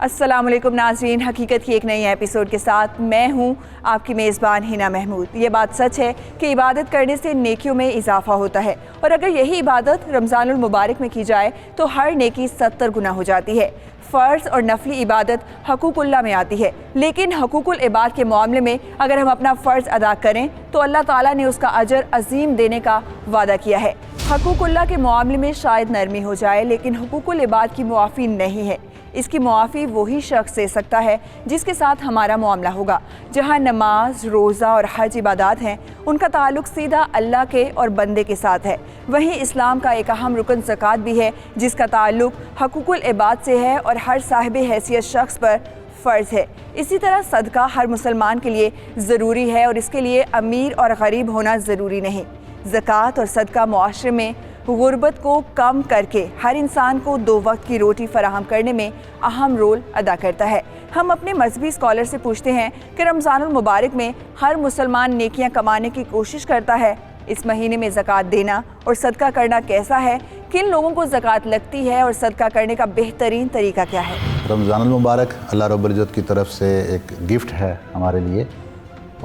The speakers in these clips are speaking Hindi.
अस्सलामुअलैकुम नाज़रीन, हकीकत की एक नई एपिसोड के साथ मैं हूं आपकी मेज़बान हिना महमूद। ये बात सच है कि इबादत करने से नेकियों में इजाफा होता है और अगर यही इबादत रमज़ानुल मुबारक में की जाए तो हर नेकी 70 गुना हो जाती है। फ़र्ज़ और नफली इबादत हकूकुल्लाह में आती है, लेकिन हकूकुल इबाद के मामले में अगर हम अपना फ़र्ज़ अदा करें तो अल्लाह ताला ने उसका अजर अजीम देने का वादा किया है। हकूकुल्लाह के मामले में शायद नरमी हो जाए, लेकिन हुकूकुल इबाद की मुआफ़ी नहीं है। इसकी मुआफ़ी वही शख्स दे सकता है जिसके साथ हमारा मामला होगा। जहाँ नमाज, रोज़ा और हज इबादत हैं, उनका ताल्लुक़ सीधा अल्लाह के और बंदे के साथ है। वहीं इस्लाम का एक अहम रुकन ज़कात भी है, जिसका ताल्लुक़ हकूकुल इबाद से है और हर साहिब हैसियत शख्स पर फ़र्ज़ है। इसी तरह सदका हर मुसलमान के लिए ज़रूरी है और इसके लिए अमीर और गरीब होना ज़रूरी नहीं। ज़कात और सदका मुआशरे में गुर्बत को कम करके हर इंसान को 2 वक्त की रोटी फराहम करने में अहम रोल अदा करता है। हम अपने मजहबी स्कॉलर से पूछते हैं कि रमज़ानुल मुबारक में हर मुसलमान नेकियां कमाने की कोशिश करता है। इस महीने में ज़कात देना और सदका करना कैसा है, किन लोगों को ज़कात लगती है और सदका करने का बेहतरीन तरीका क्या है। रमज़ानुल मुबारक अल्लाह रब्बुल इज़्ज़त की तरफ से एक गिफ्ट है हमारे लिए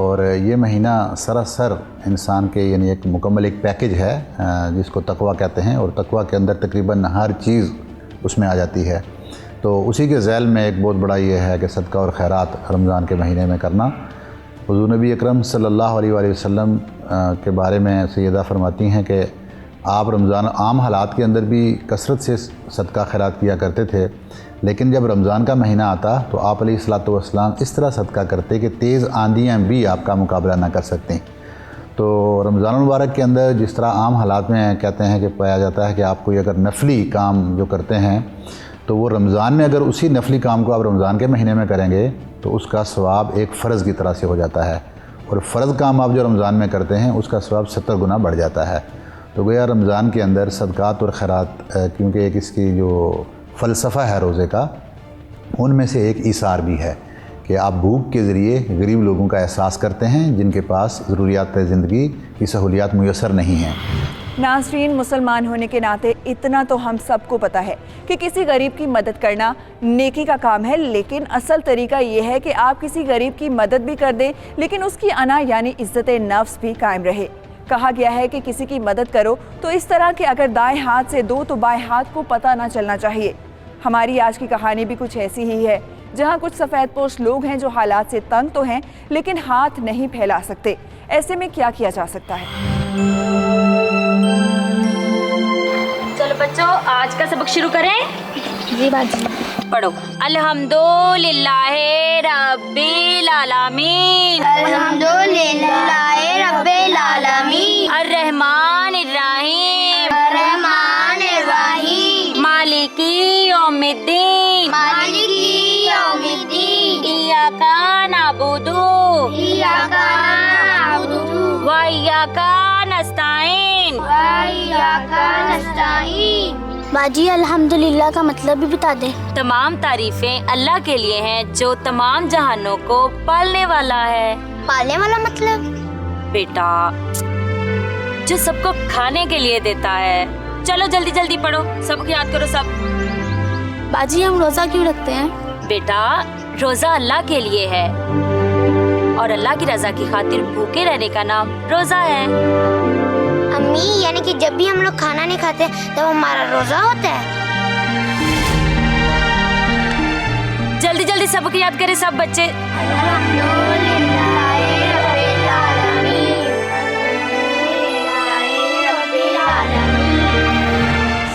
और ये महीना सरासर इंसान के यानी एक मुकम्मल एक पैकेज है जिसको तकवा कहते हैं और तकवा के अंदर तकरीबन हर चीज़ उसमें आ जाती है। तो उसी के ज़ैल में एक बहुत बड़ा ये है कि सदका और खैरात रमज़ान के महीने में करना। हुज़ूर नबी अकरम सल्लल्लाहु अलैहि वसल्लम के बारे में सैयदा फरमाती हैं कि आप रमज़ान आम हालात के अंदर भी कसरत से सदका खैरात किया करते थे, लेकिन जब रमज़ान का महीना आता तो आप अलैहिस्सलातु वस्सलाम इस तरह सदका करते कि तेज़ आंधियाँ भी आपका मुकाबला ना कर सकती। तो रमज़ानुल मुबारक के अंदर जिस तरह आम हालात में कहते हैं कि पाया जाता है कि आप कोई अगर नफली काम जो करते हैं तो वो रमज़ान में अगर उसी नफली काम को आप रमज़ान के महीने में करेंगे तो उसका सवाब एक फ़र्ज़ की तरह से हो जाता है और फ़र्ज़ काम आप जो रमज़ान में करते हैं उसका सवाब 70 गुना बढ़ जाता है। तो गोया रमज़ान के अंदर सदक़ात और खैरात क्योंकि एक इसकी जो फ़लसफ़ा है रोज़े का, उनमें से एक ईसार भी है कि आप भूख के ज़रिए गरीब लोगों का एहसास करते हैं जिनके पास ज़रूरियात ज़िंदगी की सहूलियात मुयस्सर नहीं हैं। नाज़रीन, मुसलमान होने के नाते इतना तो हम सबको पता है कि किसी गरीब की मदद करना नेकी का काम है, लेकिन असल तरीका ये है कि आप किसी गरीब की मदद भी कर दें लेकिन उसकी अना यानी इज़्ज़त नफ्स भी कायम रहे। कहा गया है कि किसी की मदद करो तो इस तरह कि अगर दाएं हाथ से दो तो बाएं हाथ को पता ना चलना चाहिए। हमारी आज की कहानी भी कुछ ऐसी ही है, जहां कुछ सफ़ेद पोश लोग हैं जो हालात से तंग तो हैं लेकिन हाथ नहीं फैला सकते। ऐसे में क्या किया जा सकता है? चलो बच्चों, आज का सबक शुरू करें। जी बाजी। पढ़ो। अल्हम्दुलिल्लाहि रब्बिल आलमीन, अल्हम्दुलिल्लाहि रब्बिल आलमीन, अर्रहमानिर रहीम, अर्रहमानिर रहीम, मालिकी यौमिद्दीन, मालिकी यौमिद्दीन, इय्याका नअबुदु इय्याका नअबुदु व इय्याका नस्ताईन, व इय्याका नस्ताईन। बाजी, अल्हम्दुलिल्लाह का मतलब भी बता दे। तमाम तारीफें अल्लाह के लिए हैं जो तमाम जहानों को पालने वाला है। पालने वाला मतलब? बेटा, जो सबको खाने के लिए देता है। चलो जल्दी जल्दी पढ़ो, सबको याद करो सब। बाजी, हम रोजा क्यों रखते हैं? बेटा, रोजा अल्लाह के लिए है और अल्लाह की रजा की खातिर भूखे रहने का नाम रोजा है। अम्मी, यानी कि जब भी हम लोग खाना नहीं खाते तब हमारा रोजा होता है? जल्दी जल्दी सबको याद करें सब बच्चे।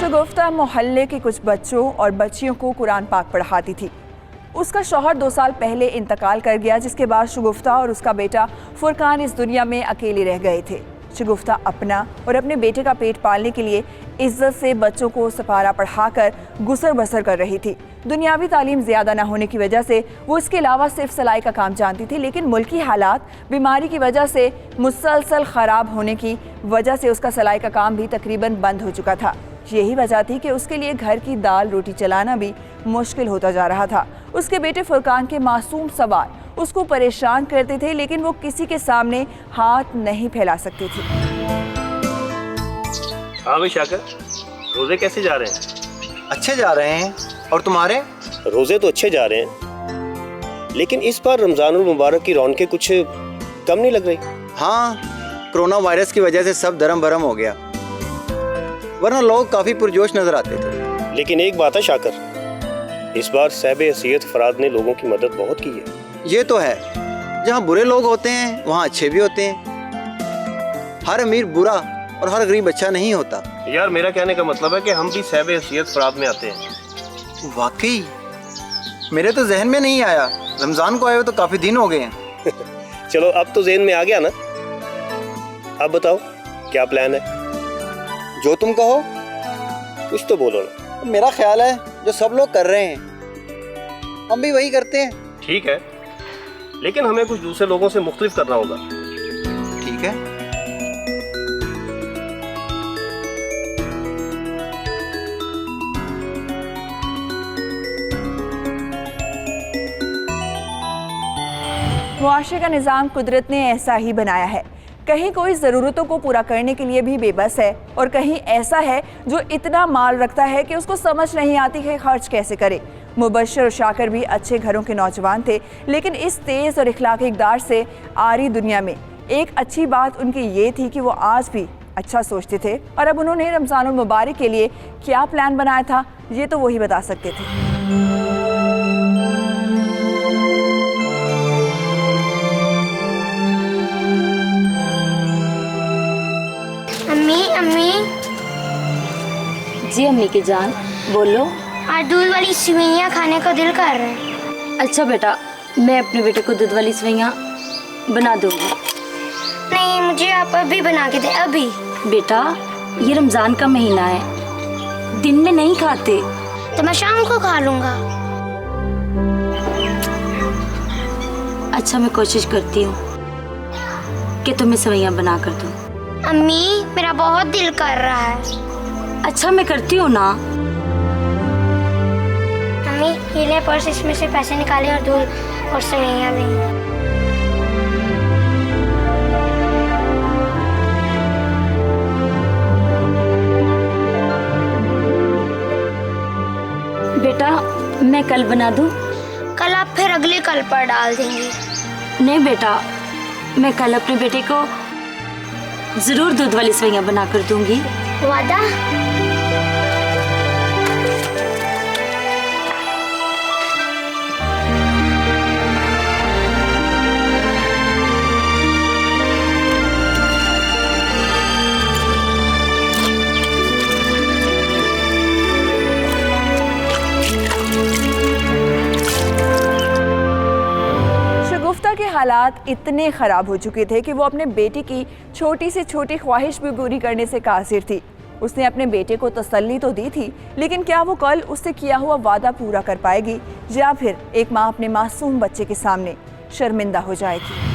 शगुफ्ता मोहल्ले के कुछ बच्चों और बच्चियों को कुरान पाक पढ़ाती थी। उसका शौहर 2 साल पहले इंतकाल कर गया, जिसके बाद शगुफ्ता और उसका बेटा फुरकान इस दुनिया में अकेले रह गए थे। शगुफ्ता अपना और अपने बेटे का पेट पालने के लिए इज्जत से बच्चों को सपारा पढ़ाकर गुसर बसर कर रही थी। दुनियावी तालीम ज़्यादा ना होने की वजह से वो इसके अलावा सिर्फ सिलाई का काम जानती थी, लेकिन मुल्की हालात, बीमारी की वजह से मुसलसल ख़राब होने की वजह से उसका सिलाई का काम भी तकरीबन बंद हो चुका था। यही वजह थी कि उसके लिए घर की दाल रोटी चलाना भी मुश्किल होता जा रहा था। उसके बेटे फुरकान के मासूम सवाल उसको परेशान करते थे, लेकिन वो किसी के सामने हाथ नहीं फैला सकती थी। हाँ भाई शाकर, रोजे कैसे जा रहे हैं? अच्छे जा रहे हैं। और तुम्हारे? रोजे तो अच्छे जा रहे हैं, लेकिन इस बार रमजानुल मुबारक की रौनकें कुछ कम नहीं लग रही। हाँ, कोरोना वायरस की वजह से सब धर्म भरम हो गया, वरना लोग काफी पुरजोश नजर आते थे। लेकिन एक बात है शाकर, इस बार साहिब हैसियत फराद ने लोगों की मदद बहुत की है। ये तो है, जहाँ बुरे लोग होते हैं वहाँ अच्छे भी होते हैं। हर अमीर बुरा और हर गरीब अच्छा नहीं होता। यार मेरा कहने का मतलब है कि हम भी साहिब हैसियत फराद में आते हैं। वाकई मेरे तो जहन में नहीं आया, रमजान को आए हुए तो काफी दिन हो गए हैं। चलो अब तो ज़हन में आ गया ना। अब बताओ क्या प्लान है? जो तुम कहो। कुछ तो बोलो ना। मेरा ख्याल है जो सब लोग कर रहे हैं हम भी वही करते हैं। ठीक है, लेकिन हमें कुछ दूसरे लोगों से मुख्तलिफ करना होगा। ठीक है। मुआशरे का निज़ाम कुदरत ने ऐसा ही बनाया है। कहीं कोई ज़रूरतों को पूरा करने के लिए भी बेबस है और कहीं ऐसा है जो इतना माल रखता है कि उसको समझ नहीं आती कि खर्च कैसे करे। मुबश्शिर और शाकर भी अच्छे घरों के नौजवान थे, लेकिन इस तेज़ और इखलाकी इक़दार से आरी दुनिया में एक अच्छी बात उनकी ये थी कि वो आज भी अच्छा सोचते थे। और अब उन्होंने रमज़ानुल मुबारक के लिए क्या प्लान बनाया था, ये तो वही बता सकते थे। अम्मी जी अम्मी की जान, बोलो। आज दूध वाली सेवइयां खाने को दिल कर रहा है। अच्छा बेटा, मैं अपने बेटे को दूध वाली सेवइयां बना दूंगी। नहीं, मुझे आप अभी बना के दे, अभी। बेटा ये रमजान का महीना है, दिन में नहीं खाते। तो मैं शाम को खा लूंगा। अच्छा मैं कोशिश करती हूँ कि तुम्हें सेवइयां बना कर दूँ। अम्मी मेरा बहुत दिल कर रहा है। अच्छा मैं करती हूँ ना। अम्मी ये ले पर्स, इसमें से पैसे निकाले और दूध और सेवइयां भी। बेटा मैं कल बना दूँ? कल आप फिर अगले कल पर डाल देंगी। नहीं बेटा, मैं कल अपने बेटे को जरूर दूध वाली सेवइयां बना कर दूंगी। वादा? शगुफ्ता के हालात इतने ख़राब हो चुके थे कि वो अपने बेटे की छोटी से छोटी ख्वाहिश भी पूरी करने से कासिर थी। उसने अपने बेटे को तसल्ली तो दी थी, लेकिन क्या वो कल उससे किया हुआ वादा पूरा कर पाएगी, या फिर एक माँ अपने मासूम बच्चे के सामने शर्मिंदा हो जाएगी?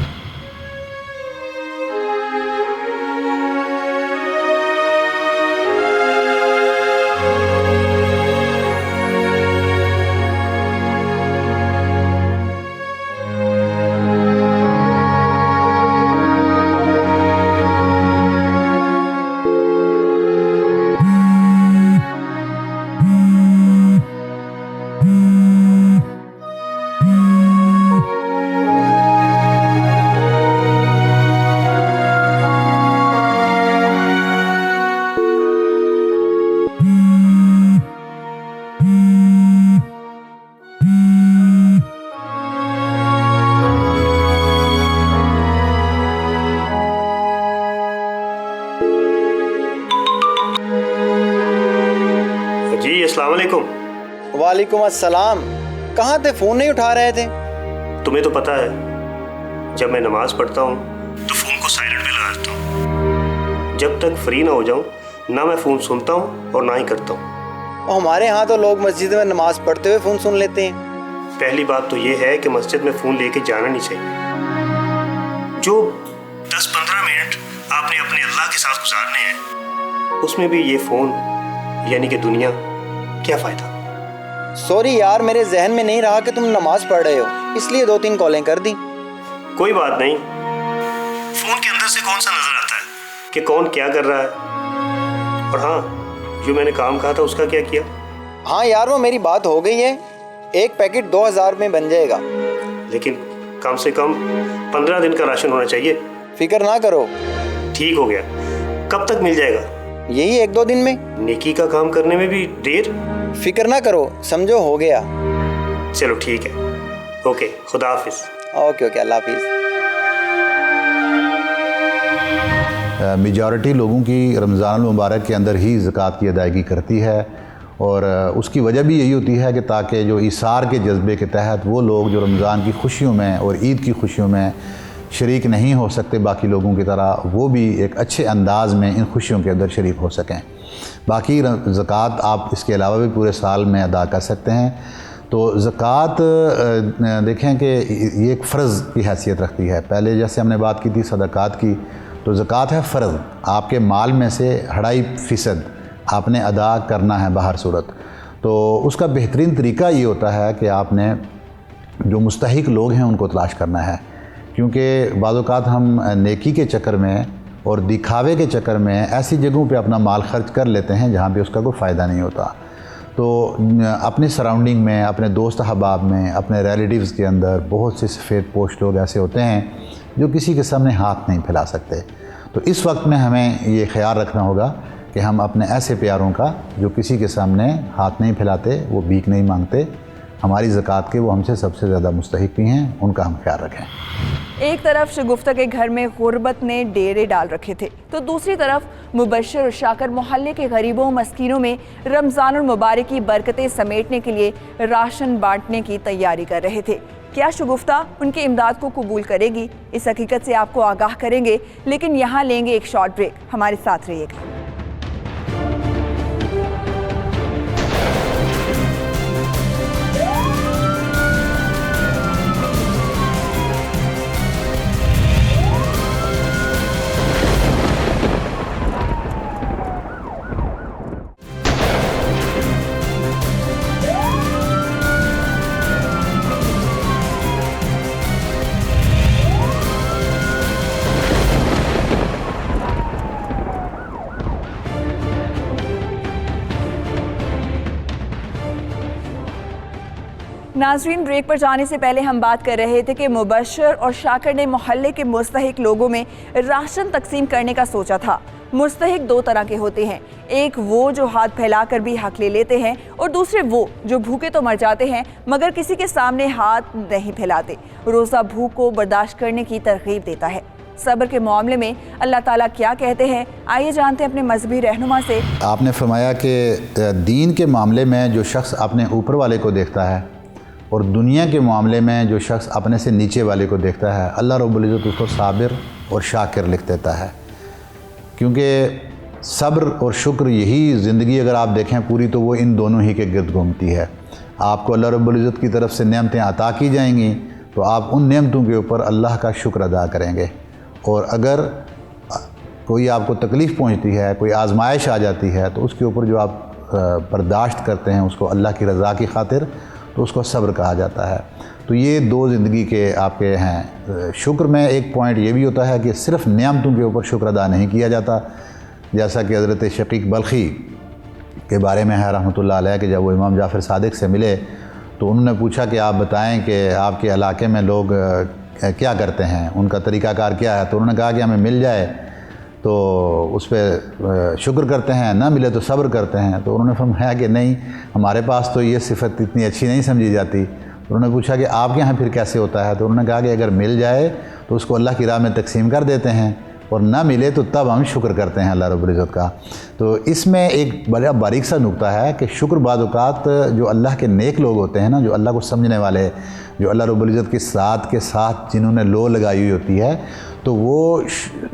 जी अस्सलाम वालेकुम। वालेकुम अस्सलाम। कहाँ थे, फोन नहीं उठा रहे थे? तुम्हें तो पता है, जब मैं नमाज पढ़ता हूँ तो फ़ोन को साइलेंट पे लगा देता हूँ। जब तक फ्री ना हो जाऊँ ना मैं फ़ोन सुनता हूँ और ना ही करता हूँ। और हमारे यहाँ तो लोग मस्जिद में नमाज पढ़ते हुए फ़ोन सुन लेते हैं। पहली बात तो ये है कि मस्जिद में फ़ोन लेके जाना नहीं चाहिए। जो 10-15 मिनट आपने अपने अल्लाह के साथ गुजारने हैं, उसमें भी ये फ़ोन यानी कि दुनिया, क्या फ़ायदा? सॉरी यार, मेरे जहन में नहीं रहा कि तुम नमाज पढ़ रहे हो, इसलिए 2-3 कॉलें कर दी। कोई बात नहीं, फ़ोन के अंदर से कौन सा नज़र आता है कि कौन क्या कर रहा है। और हाँ, जो मैंने काम कहा था उसका क्या किया? हाँ यार, वो मेरी बात हो गई है। एक पैकेट 2000 में बन जाएगा। लेकिन कम से कम 15 दिन का राशन होना चाहिए। फिक्र ना करो। ठीक हो गया। कब तक मिल जाएगा? यही 1-2 दिन में। नेकी का काम करने में भी देर? फिक्र ना करो, समझो हो गया। चलो ठीक है। ओके, खुदा हाफिज। ओके, अल्लाह हाफिज। मेजॉरिटी लोगों की रमज़ान मुबारक के अंदर ही ज़कात की अदायगी करती है, और उसकी वजह भी यही होती है कि ताकि जो इसार के जज्बे के तहत वो लोग जो रमज़ान की खुशियों में और ईद की खुशियों में शरीक नहीं हो सकते बाकी लोगों की तरह, वो भी एक अच्छे अंदाज़ में इन खुशियों के अंदर शरीक हो सकें। बाकी ज़कात आप इसके अलावा भी पूरे साल में अदा कर सकते हैं। तो ज़कात देखें कि ये एक फ़र्ज़ की हैसियत रखती है। पहले जैसे हमने बात की थी सदक़ात की, तो ज़कात है फ़र्ज़, आपके माल में से 2.5% आपने अदा करना है बाहर सूरत। तो उसका बेहतरीन तरीका ये होता है कि आपने जो मुस्तहिक लोग हैं उनको तलाश करना है, क्योंकि बाज़ औक़ात हम नेकी के चक्कर में और दिखावे के चक्कर में ऐसी जगहों पे अपना माल खर्च कर लेते हैं जहाँ पे उसका कोई फ़ायदा नहीं होता। तो अपने सराउंडिंग में, अपने दोस्त अहबाब में, अपने रिलेटिव्स के अंदर बहुत से सफ़ेद पोश लोग ऐसे होते हैं जो किसी के सामने हाथ नहीं फैला सकते। तो इस वक्त में हमें ये ख्याल रखना होगा कि हम अपने ऐसे प्यारों का जो किसी के सामने हाथ नहीं फैलाते, वो भीख नहीं मांगते, हमारी ज़कात के वो हमसे सबसे ज़्यादा मुस्तहिक भी हैं, उनका हम ख्याल रखें। एक तरफ शगुफ्ता के घर में गुर्बत ने डेरे डाल रखे थे, तो दूसरी तरफ मुबश्शिर और शाकर मोहल्ले के गरीबों मस्कीनों में रमज़ानुल मुबारक की बरकतें समेटने के लिए राशन बांटने की तैयारी कर रहे थे। क्या शगुफ्ता उनकी इमदाद को कबूल करेगी? इस हकीकत से आपको आगाह करेंगे, लेकिन यहाँ लेंगे एक शॉर्ट ब्रेक। हमारे साथ रहिएगा। नाज़रीन, ब्रेक पर जाने से पहले हम बात कर रहे थे कि मुबश्शिर और शाकर ने मोहल्ले के मुस्तहिक लोगों में राशन तकसीम करने का सोचा था। मुस्तहिक 2 तरह के होते हैं, एक वो जो हाथ फैलाकर भी हक ले लेते हैं, और दूसरे वो जो भूखे तो मर जाते हैं मगर किसी के सामने हाथ नहीं फैलाते। रोज़ा भूख को बर्दाश्त करने की तरगीब देता है। सब्र के मामले में अल्लाह ताला क्या कहते हैं, आइए जानते हैं अपने मजहबी रहनुमा से। आपने फरमाया कि दीन के मामले में जो शख्स अपने ऊपर वाले को देखता है और दुनिया के मामले में जो शख्स अपने से नीचे वाले को देखता है, अल्लाह रब्बुल इज़्ज़त उसको साबिर और शाकिर लिख देता है। क्योंकि सब्र और शुक्र यही ज़िंदगी अगर आप देखें पूरी, तो वो इन दोनों ही के गिर्द घूमती है। आपको अल्लाह रब्बुल इज़्ज़त की तरफ से नेमतें अता की जाएंगी तो आप उन नेमतों के ऊपर अल्लाह का शुक्र अदा करेंगे, और अगर कोई आपको तकलीफ़ पहुँचती है, कोई आजमाइश आ जाती है, तो उसके ऊपर जो आप बर्दाश्त करते हैं उसको अल्लाह की रज़ा की खातिर, तो उसको सब्र कहा जाता है। तो ये 2 ज़िंदगी के आपके हैं। शुक्र में एक पॉइंट ये भी होता है कि सिर्फ़ नेमतों के ऊपर शुक्र अदा नहीं किया जाता, जैसा कि हज़रत शकीक बल्खी के बारे में है रहमतुल्लाह अलैह कि जब वो इमाम जाफ़र सादिक से मिले तो उन्होंने पूछा कि आप बताएं कि आपके इलाके में लोग क्या करते हैं, उनका तरीक़ाकार क्या है। तो उन्होंने कहा कि हमें मिल जाए तो उस पर शुक्र करते हैं, ना मिले तो सब्र करते हैं। तो उन्होंने फरमाया कि नहीं, हमारे पास तो ये सिफ़त इतनी अच्छी नहीं समझी जाती। उन्होंने पूछा कि आपके यहाँ फिर कैसे होता है? तो उन्होंने कहा कि अगर मिल जाए तो उसको अल्लाह की राह में तकसीम कर देते हैं, और ना मिले तो तब हम शुक्र करते हैं अल्लाह रब्बुल इज़्ज़त का। तो इसमें एक बड़ा बारीक सा नुक्ता है कि शुक्र बाद औक़ात जो अल्लाह के नेक लोग होते हैं ना, जो अल्लाह को समझने वाले, जो अल्लाह रब्बुल इज़्ज़त की साथ के साथ जिन्होंने लो लगाई हुई होती है, तो वो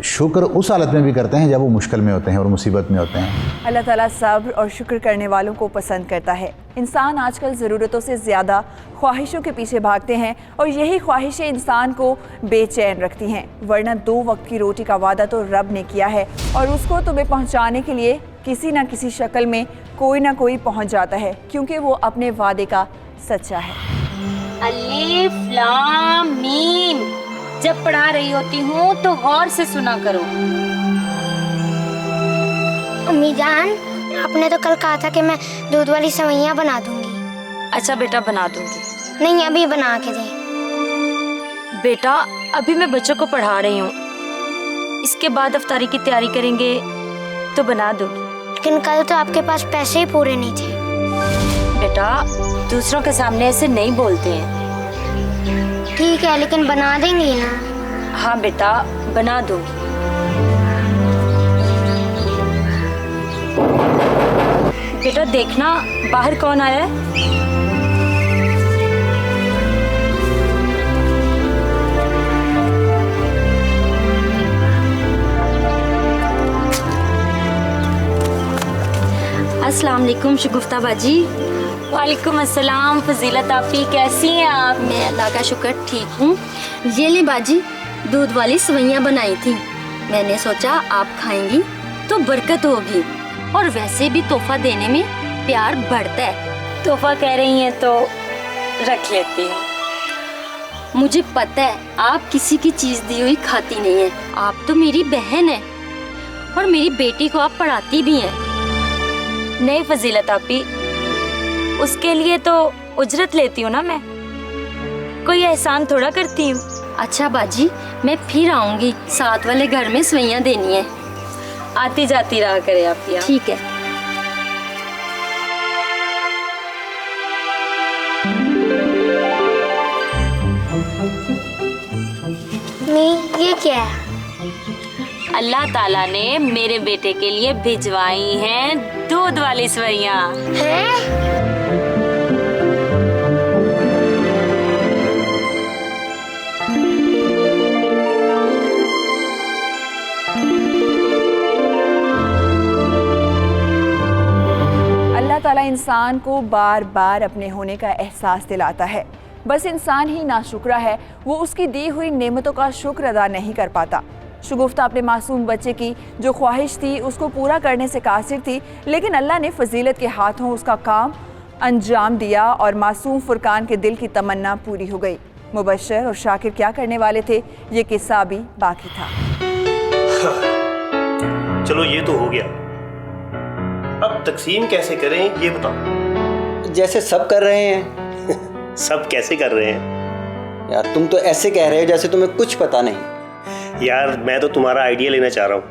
शुक्र उस हालत में भी करते हैं जब वो मुश्किल में होते हैं और मुसीबत में होते हैं। अल्लाह ताला सब्र और शुक्र करने वालों को पसंद करता है। इंसान आजकल ज़रूरतों से ज़्यादा ख्वाहिशों के पीछे भागते हैं, और यही ख्वाहिशें इंसान को बेचैन रखती हैं। वरना 2 वक्त की रोटी का वादा तो रब ने किया है, और उसको तुम्हें पहुँचाने के लिए किसी न किसी शक्ल में कोई ना कोई पहुँच जाता है, क्योंकि वो अपने वादे का सच्चा है। अलिफ लाम मीम जब पढ़ा रही होती हूँ तो गौर से सुना करो। अम्मी जान, आपने तो कल कहा था कि मैं दूध वाली सेवइयाँ बना दूंगी। अच्छा बेटा, बना दूंगी। नहीं, अभी बना के दे। बेटा अभी मैं बच्चों को पढ़ा रही हूँ, इसके बाद अफ्तारी की तैयारी करेंगे तो बना दूंगी। लेकिन कल तो आपके पास पैसे ही पूरे नहीं थे। बेटा दूसरों के सामने ऐसे नहीं बोलते हैं। ठीक है, लेकिन बना देंगी ना? हाँ बेटा, बना दूंगी। बेटा देखना बाहर कौन आया है। अस्सलाम वालेकुम शगुफ्ता बाजी। वालेकुम अस्सलाम फजीलत आपी, कैसी हैं आप? मैं अल्लाह का शुक्र ठीक हूँ। ये ले बाजी, दूध वाली सवैयाँ बनाई थी, मैंने सोचा आप खाएंगी तो बरकत होगी, और वैसे भी तोहफा देने में प्यार बढ़ता है। तोहफा कह रही हैं तो रख लेती हूँ। मुझे पता है आप किसी की चीज़ दी हुई खाती नहीं है, आप तो मेरी बहन है और मेरी बेटी को आप पढ़ाती भी हैं। नहीं फजीलत आपी, उसके लिए तो उजरत लेती हूँ ना मैं, कोई एहसान थोड़ा करती हूँ। अच्छा बाजी, मैं फिर आऊँगी, साथ वाले घर में सवैयाँ देनी है। आती जाती रहा करे आप। ठीक है। नहीं, ये क्या है? अल्लाह ताला ने मेरे बेटे के लिए भिजवाई हैं दूध वाली सवैयाँ। हैं? अल्लाह ताला इंसान को बार बार अपने होने का एहसास दिलाता है, बस इंसान ही नाशुक्रा है, वो उसकी दी हुई नेमतों का शुक्र अदा नहीं कर पाता। शगुफ्ता अपने मासूम बच्चे की जो ख्वाहिश थी उसको पूरा करने से कासिर थी, लेकिन अल्लाह ने फजीलत के हाथों उसका काम अंजाम दिया और मासूम फुरकान के दिल की तमन्ना पूरी हो गई। मुबश्शिर और शाकिर क्या करने वाले थे, ये किस्सा भी बाकी था। चलो ये तो हो गया, अब तकसीम कैसे करें ये बताओ। जैसे सब कर रहे हैं। सब कैसे कर रहे हैं? यार तुम तो ऐसे कह रहे हो जैसे तुम्हें कुछ पता नहीं। यार मैं तो तुम्हारा आइडिया लेना चाह रहा हूँ।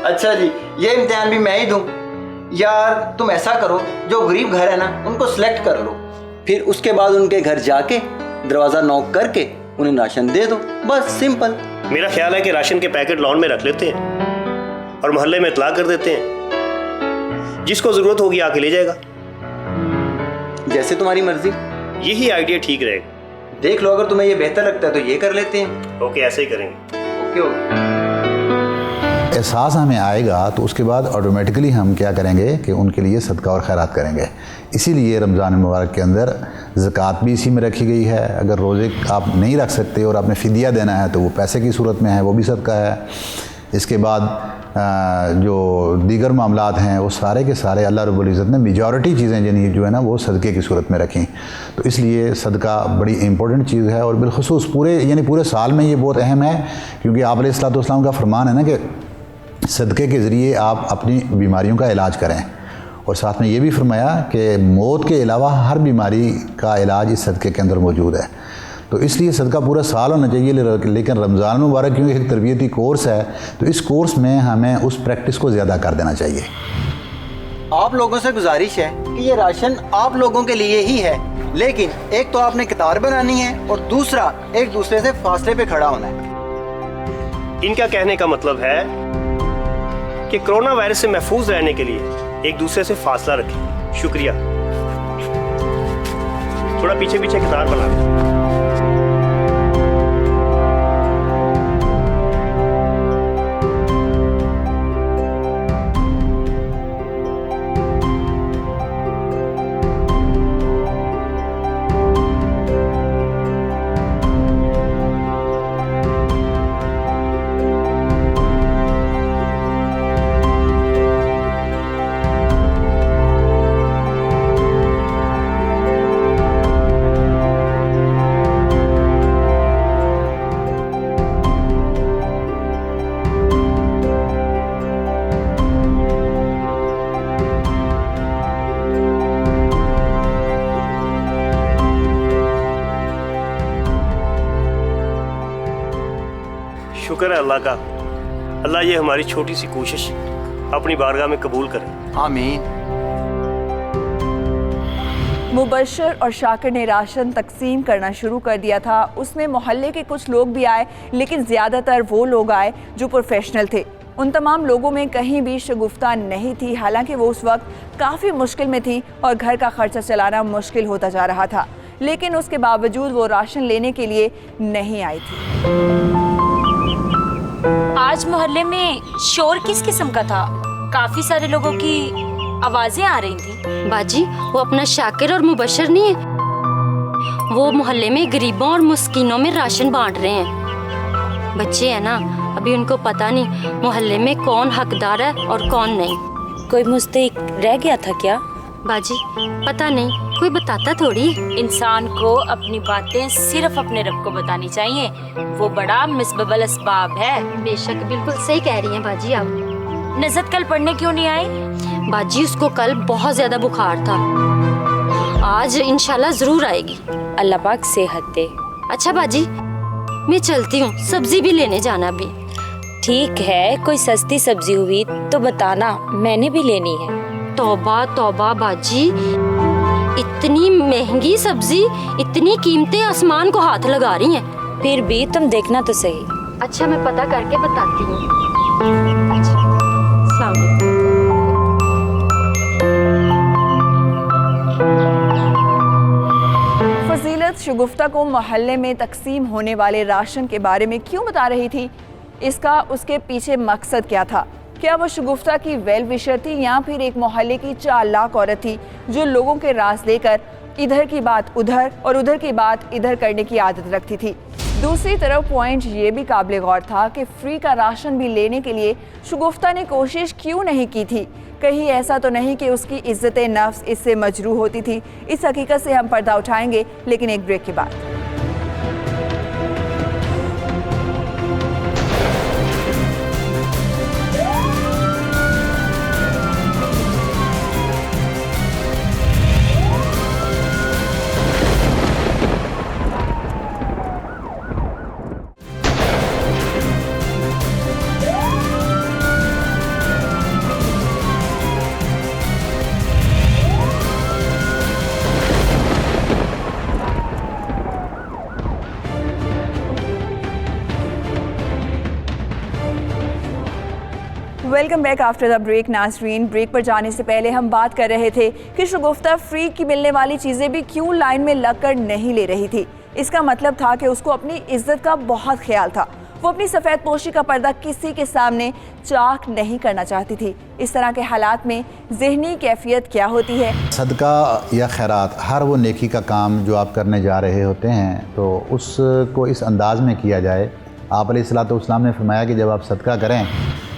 अच्छा जी, ये इम्तिहान भी मैं ही दूं? यार तुम ऐसा करो, जो गरीब घर है ना उनको सिलेक्ट कर लो, फिर उसके बाद उनके घर जाके दरवाज़ा नॉक करके उन्हें राशन दे दो, बस सिंपल। मेरा ख्याल है कि राशन के पैकेट लॉन में रख लेते हैं और मोहल्ले में इतला कर देते हैं, जिसको ज़रूरत होगी आके ले जाएगा। जैसे तुम्हारी मर्जी। यही आइडिया ठीक रहेगा। देख लो, अगर तुम्हें ये बेहतर लगता है तो ये कर लेते हैं। ओके, ऐसे ही करेंगे। Okay okay. एहसास हमें आएगा तो उसके बाद ऑटोमेटिकली हम क्या करेंगे कि उनके लिए सदका और खैरात करेंगे। इसीलिए रमज़ान मुबारक के अंदर ज़कात भी इसी में रखी गई है। अगर रोज़े आप नहीं रख सकते और आपने फ़िदिया देना है तो वो पैसे की सूरत में है, वो भी सदका है। इसके बाद जो दीगर मामलात हैं वो सारे के सारे अल्लाह रब्बुल इज़्ज़त ने मेजॉरिटी चीज़ें जिन्हें जो है ना वो सदक़े की सूरत में रखी। तो इसलिए सदका बड़ी इंपॉर्टेंट चीज़ है और बिलखुसूस पूरे साल में ये बहुत अहम है, क्योंकि आप अलैहिस्सलाम का फरमान है ना कि सदक़े के ज़रिए आप अपनी बीमारियों का इलाज करें, और साथ में ये भी फरमाया कि मौत के अलावा हर बीमारी का इलाज इस सदक़े के अंदर मौजूद है। तो इसलिए सदका पूरा साल होना चाहिए, लेकिन रमज़ान मुबारक क्योंकि एक तरबियती कोर्स है तो इस कोर्स में हमें उस प्रैक्टिस को ज़्यादा कर देना चाहिए। आप लोगों से गुजारिश है कि ये राशन आप लोगों के लिए ही है, लेकिन एक तो आपने कतार बनानी है और दूसरा एक दूसरे से फासले पे खड़ा होना है। इनका कहने का मतलब है कि कोरोना वायरस से महफूज रहने के लिए एक दूसरे से फासला रखें। शुक्रिया। थोड़ा पीछे पीछे कतार बना लें। शुक्र है अल्लाह का। अल्लाह ये हमारी छोटी सी कोशिश अपनी बारगाह में कबूल करे। आमीन। मुबशर और शाकिर ने राशन तकसीम करना शुरू कर दिया था। उसमें मोहल्ले के कुछ लोग भी आए, लेकिन ज़्यादातर वो लोग आए जो प्रोफेशनल थे। उन तमाम लोगों में कहीं भी शगुफ्ता नहीं थी। हालांकि वो उस वक्त काफ़ी मुश्किल में थी और घर का खर्चा चलाना मुश्किल होता जा रहा था, लेकिन उसके बावजूद वो राशन लेने के लिए नहीं आई थी। आज मोहल्ले में शोर किस किस्म का था? काफी सारे लोगों की आवाजें आ रही थी। बाजी, वो अपना शाकिर और मुबशर नहीं है, वो मोहल्ले में गरीबों और मुस्किनों में राशन बांट रहे हैं। बच्चे हैं ना, अभी उनको पता नहीं मोहल्ले में कौन हकदार है और कौन नहीं। कोई मुस्तहिक रह गया था क्या? बाजी पता नहीं, कोई बताता थोड़ी। इंसान को अपनी बातें सिर्फ अपने रब को बतानी चाहिए, वो बड़ा मिसबबल असबाब है। बेशक, बिल्कुल सही कह रही हैं बाजी आप। नज़त कल पढ़ने क्यों नहीं आई? बाजी उसको कल बहुत ज्यादा बुखार था, आज इंशाल्लाह जरूर आएगी। अल्लाह पाक सेहत दे। अच्छा बाजी, मैं चलती हूँ, सब्जी भी लेने जाना भी। ठीक है, कोई सस्ती सब्जी हुई तो बताना, मैंने भी लेनी है। तौबा तौबा बाजी, इतनी महंगी सब्जी, इतनी कीमतें आसमान को हाथ लगा रही हैं। फिर भी तुम देखना तो सही। अच्छा, मैं पता करके बताती हूँ। अच्छा, अस्सलाम वालेकुम। फजीलत शगुफ्ता को मोहल्ले में तकसीम होने वाले राशन के बारे में क्यों बता रही थी? इसका उसके पीछे मकसद क्या था? क्या वो शगुफ्ता की वेल विशर थी या फिर एक मोहल्ले की चालाक औरत थी जो लोगों के राज लेकर इधर की बात उधर और उधर की बात इधर करने की आदत रखती थी? दूसरी तरफ पॉइंट ये भी काबिल गौर था कि फ्री का राशन भी लेने के लिए शगुफ्ता ने कोशिश क्यों नहीं की थी? कहीं ऐसा तो नहीं कि उसकी इज्जत नफ्स इससे मजरूह होती थी? इस हकीकत से हम पर्दा उठाएंगे, लेकिन एक ब्रेक के बाद। Welcome back after the break. नाज़रीन, ब्रेक पर जाने से पहले हम बात कर रहे थे कि शगुफ्ता फ्री की मिलने वाली चीज़ें भी क्यों लाइन में लगकर नहीं ले रही थी। इसका मतलब था कि उसको अपनी इज्जत का बहुत ख्याल था। वो अपनी सफ़ेद पोशी का पर्दा किसी के सामने चाक नहीं करना चाहती थी। इस तरह के हालात में ज़हनी कैफियत क्या होती है? सदका या खैरात, हर वो नेकी का काम जो आप करने जा रहे होते हैं तो उसको इस अंदाज़ में किया जाए। आप अलैहिस्सलाम ने फरमाया कि जब आप सदका करें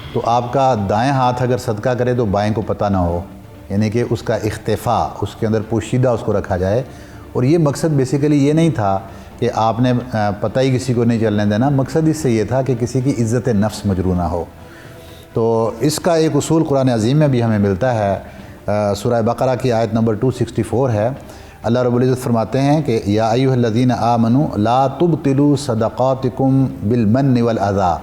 तो आपका दाएं हाथ अगर सदका करे तो बाएं को पता ना हो, यानी कि उसका इख्तिफा, उसके अंदर पोशीदा उसको रखा जाए। और ये मकसद बेसिकली ये नहीं था कि आपने पता ही किसी को नहीं चलने देना। मकसद इससे ये था कि किसी की इज़्ज़त नफ्स मजरूह ना हो। तो इसका एक उसूल कुरान अज़ीम में भी हमें मिलता है। सूरह बकरा की आयत नंबर 264 है। अल्लाह रब्बुल इज़्ज़त फरमाते हैं कि या अय्युहल्लज़ीना आमनू ला तुबतिलू सदक़ातिकुम बिलमन्नि वल अज़ा,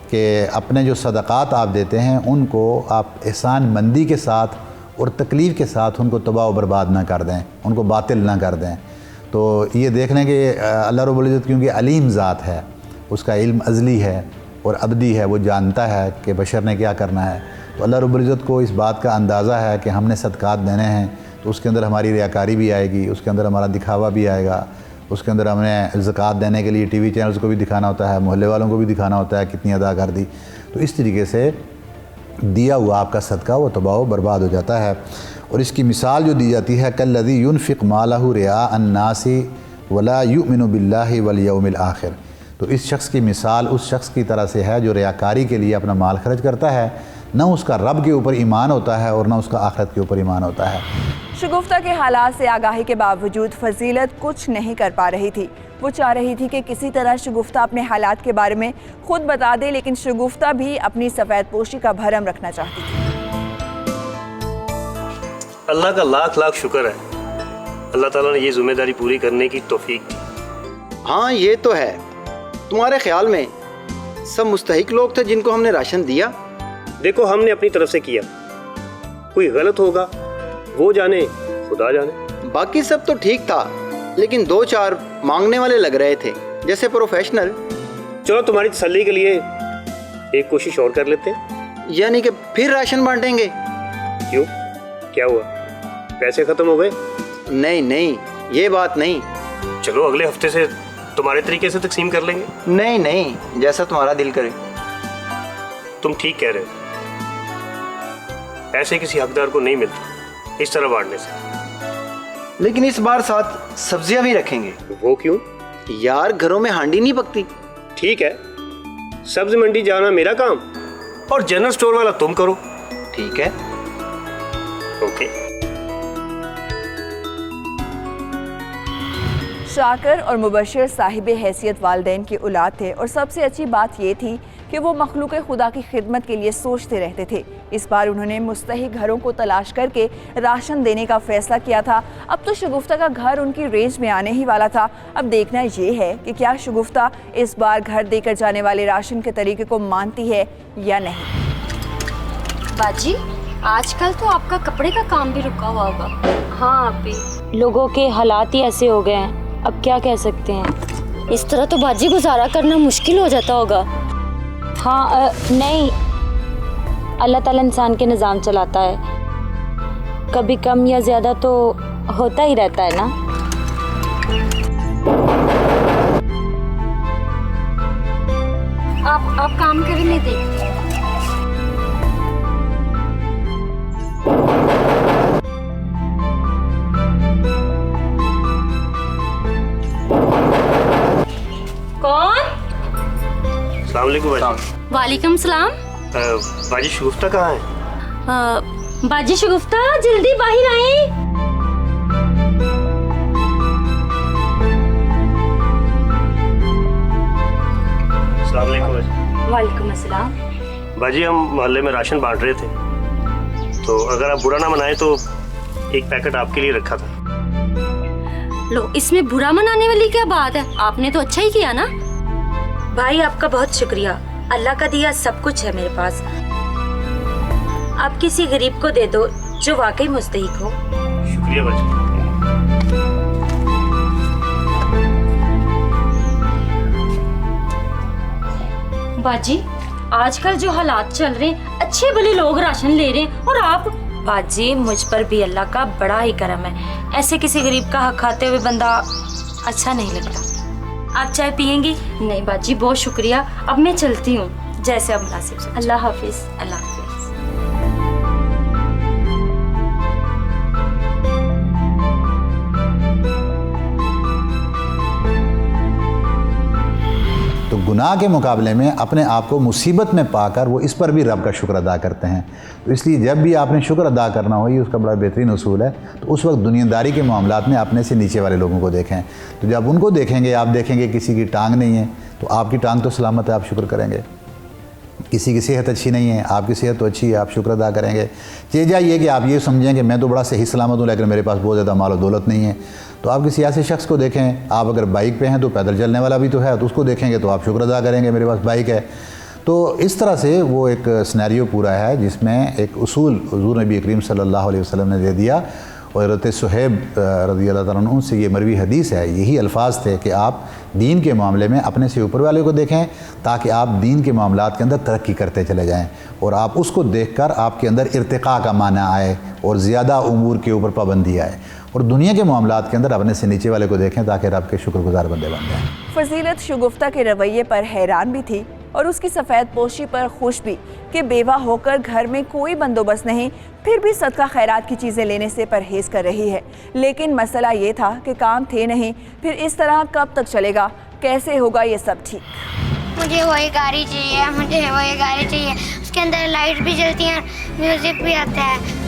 कि अपने जो सदक़ात आप देते हैं उनको आप एहसान मंदी के साथ और तकलीफ़ के साथ उनको तबाह व बर्बाद ना कर दें, उनको बातिल ना कर दें। तो ये देख लें कि अल्लाह रब्बुल इज़्ज़त क्योंकि अलीम ज़ात है, उसका इल्म अज़ली है और अबदी है, वो जानता है कि बशर ने क्या करना है। तो अल्लाह रब्बुल इज़्ज़त को इस बात का अंदाज़ा है कि हमने सदक़ात देने हैं तो उसके अंदर हमारी रियाकारी भी आएगी, उसके अंदर हमारा दिखावा भी आएगा, उसके अंदर हमने ज़कात देने के लिए टीवी चैनल्स को भी दिखाना होता है, मोहल्ले वालों को भी दिखाना होता है कितनी अदा कर दी। तो इस तरीके से दिया हुआ आपका सदका वो तबाह व बर्बाद हो जाता है। और इसकी मिसाल जो दी जाती है, कल्लज़ी युनफ़िक़ मालहु रिया अन्नासी वला युमिनु बिल्लाहि वल यौमिल आखिर, तो इस शख्स की मिसाल उस शख्स की तरह से है जो रियाकारी के लिए अपना माल खर्च करता है, ना उसका रब के ऊपर ईमान होता है और ना उसका आखिरत के ऊपर ईमान होता है। शगुफ्ता के हालात से आगाही के बावजूद फजीलत कुछ नहीं कर पा रही थी। वो चाह रही थी कि किसी तरह शगुफ्ता अपने हालात के बारे में खुद बता दे, लेकिन शगुफ्ता भी अपनी सफ़ेद पोशी का भरम रखना चाहती थी। अल्लाह का लाख लाख शुक्र है, अल्लाह ताला ने ये जिम्मेदारी पूरी करने की तौफीक दी। हाँ, ये तो है। तुम्हारे ख्याल में सब मुस्तहिक लोग थे जिनको हमने राशन दिया। देखो, हमने अपनी तरफ से किया, कोई गलत होगा वो जाने, खुदा जाने। बाकी सब तो ठीक था, लेकिन 2-4 मांगने वाले लग रहे थे, जैसे प्रोफेशनल। चलो तुम्हारी तसल्ली के लिए एक कोशिश और कर लेते हैं। यानी कि फिर राशन बांटेंगे? क्यों, क्या हुआ, पैसे खत्म हो गए? नहीं नहीं, ये बात नहीं। चलो अगले हफ्ते से तुम्हारे तरीके से तकसीम कर लेंगे। नहीं नहीं, जैसा तुम्हारा दिल करे। तुम ठीक कह रहे हो, ऐसे किसी हकदार को नहीं मिलता इस तरह बांटने से। लेकिन इस बार साथ सब्जियां भी रखेंगे। वो क्यों? यार घरों में हांडी नहीं पकती। ठीक है, सब्जी मंडी जाना मेरा काम और जनरल स्टोर वाला तुम करो। ठीक है। ओके। शाकर और मुबशिर साहिब हैसियत वालिदैन की औलाद थे और सबसे अच्छी बात ये थी कि वो मखलूक खुदा की खिदमत के लिए सोचते रहते थे। इस बार उन्होंने मुस्तहिक घरों को तलाश करके राशन देने का फैसला किया था। अब तो शगुफ्ता का घर उनकी रेंज में आने ही वाला था। अब देखना ये है कि क्या शगुफ्ता इस बार घर देकर जाने वाले राशन के तरीके को मानती है या नहीं। बाजी, आजकल तो आपका कपड़े का काम भी रुका हुआ होगा। हाँ आपी, लोगों के हालात ही ऐसे हो गए हैं, अब क्या कह सकते हैं। इस तरह तो बाजी गुजारा करना मुश्किल हो जाता होगा। हाँ नहीं, अल्लाह ताला इंसान के निज़ाम चलाता है, कभी कम या ज़्यादा तो होता ही रहता है ना। आप काम करें, मैं देखती हूँ। कौन? अस्सलाम वालेकुम बाजी। वालेकुम सलाम। बाजी शगुफ्ता कहाँ है? बाजी शगुफ्ता, जल्दी बाहर आए। अस्सलाम वालेकुम बाजी। वालेकुम अस्सलाम। बाजी, हम मोहल्ले में राशन बांट रहे थे, तो अगर आप बुरा ना मनाए तो एक पैकेट आपके लिए रखा था। लो, इसमें बुरा मनाने वाली क्या बात है, आपने तो अच्छा ही किया ना। भाई आपका बहुत शुक्रिया, अल्लाह का दिया सब कुछ है मेरे पास। आप किसी गरीब को दे दो जो वाकई मुस्तहिक हो। शुक्रिया बाजी। बाजी, आजकल जो हालात चल रहे हैं, अच्छे भले लोग राशन ले रहे हैं और आप। बाजी, मुझ पर भी अल्लाह का बड़ा ही करम है, ऐसे किसी गरीब का हक खाते हुए बंदा अच्छा नहीं लगता। आप चाय पियेंगी? नहीं बाजी, बहुत शुक्रिया, अब मैं चलती हूँ। जैसे अब मुनासिब समझे। अल्लाह हाफिज। अल्लाह हाफिज। तो गुनाह के मुकाबले में अपने आप को मुसीबत में पाकर वो इस पर भी रब का शुक्र अदा करते हैं। तो इसलिए जब भी आपने शुक्र अदा करना हो, ये उसका बड़ा बेहतरीन उसूल है। तो उस वक्त दुनियादारी के मामलात में अपने से नीचे वाले लोगों को देखें। तो जब उनको देखेंगे, आप देखेंगे किसी की टांग नहीं है तो आपकी टांग तो सलामत है, आप शुक्र करेंगे। किसी की सेहत अच्छी नहीं है, आपकी सेहत तो अच्छी है, आप शुक्र अदा करेंगे। चीज़ ये कि आप ये समझें कि मैं तो बड़ा सही सलामत हूँ लेकिन मेरे पास बहुत ज़्यादा माल और दौलत नहीं है। तो आप किसी ऐसे शख्स को देखें, आप अगर बाइक पे हैं तो पैदल चलने वाला भी तो है, तो उसको देखेंगे तो आप शुक्र अदा करेंगे मेरे पास बाइक है। तो इस तरह से वो एक सिनेरियो पूरा है जिसमें एक उसूल हुज़ूर नबी करीम सल्लल्लाहु अलैहि वसल्लम ने दे दिया। और हज़रत सुहैब रज़ी अल्लाह तआला अन्हु से ये मरवी हदीस है, यही अल्फाज थे कि आप दीन के मामले में अपने से ऊपर वाले को देखें ताकि आप दीन के मामलात के अंदर तरक्की करते चले जाएं और आप उसको देखकर आपके अंदर इर्तिका का माना आए और ज़्यादा उमूर के ऊपर पाबंदी आए। और दुनिया के मामलात के अंदर अपने से नीचे वाले को देखें ताकि रब के शुक्रगुजार बंदे बन जाएं। फजीलत शगुफ्ता के रवैये पर हैरान भी थी और उसकी सफ़ेद पोशी पर खुश भी कि बेवा होकर घर में कोई बंदोबस्त नहीं, फिर भी सदका खैरात की चीज़ें लेने से परहेज़ कर रही है। लेकिन मसला ये था कि काम थे नहीं, फिर इस तरह कब तक चलेगा, कैसे होगा ये सब ठीक। मुझे वही गाड़ी चाहिए, मुझे वही गाड़ी चाहिए, उसके अंदर लाइट भी जलती है, म्यूजिक भी आता है।